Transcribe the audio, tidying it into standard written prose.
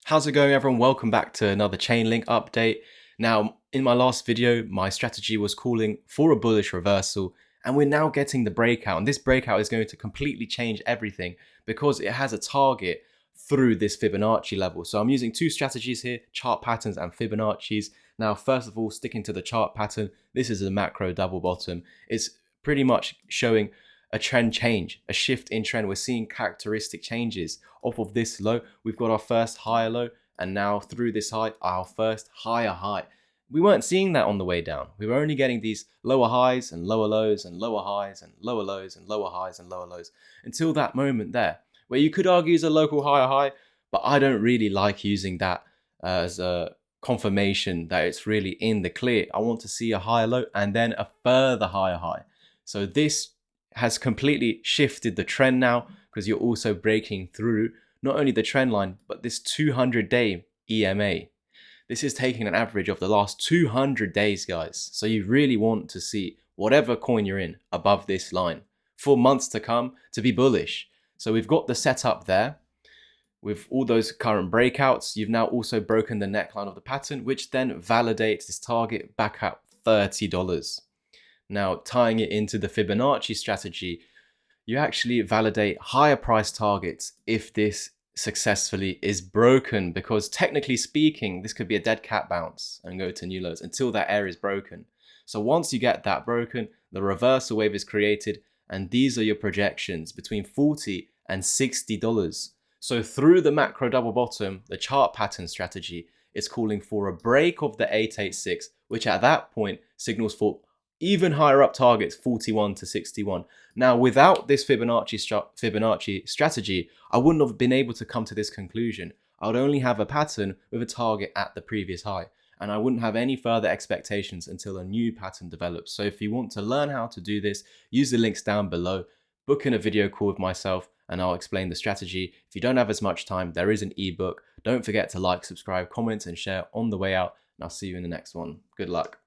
How's it going, everyone? Welcome back to another Chainlink update. Now, in my last video, my strategy was calling for a bullish reversal, and we're now getting the breakout. And this breakout is going to completely change everything because it has a target through this Fibonacci level. So I'm using two strategies here, chart patterns and Fibonacci's. Now, first of all, sticking to the chart pattern, this is a macro double bottom. It's pretty much showing a trend change, a shift in trend. We're seeing characteristic changes off of this low. We've got our first higher low, and now through this high, our first higher high. We weren't seeing that on the way down. We were only getting these lower highs and lower lows and lower highs and lower lows and lower highs and lower lows until that moment there, where you could argue is a local higher high, but I don't really like using that as a confirmation that it's really in the clear. I want to see a higher low and then a further higher high. So this has completely shifted the trend now because you're also breaking through not only the trend line, but this 200-day EMA. This is taking an average of the last 200 days, guys. So you really want to see whatever coin you're in above this line for months to come to be bullish. So we've got the setup there with all those current breakouts. You've now also broken the neckline of the pattern, which then validates this target back at $30. Now, tying it into the Fibonacci strategy, you actually validate higher price targets if this successfully is broken, because technically speaking, this could be a dead cat bounce and go to new lows until that area is broken. So once you get that broken, the reversal wave is created, and these are your projections between $40 and $60. So through the macro double bottom, the chart pattern strategy is calling for a break of the 886, which at that point signals for even higher up targets, 41 to 61. Now, without this Fibonacci strategy, I wouldn't have been able to come to this conclusion. I would only have a pattern with a target at the previous high, and I wouldn't have any further expectations until a new pattern develops. So if you want to learn how to do this, use the links down below, book in a video call with myself, and I'll explain the strategy. If you don't have as much time, there is an ebook. Don't forget to like, subscribe, comment, and share on the way out, and I'll see you in the next one. Good luck.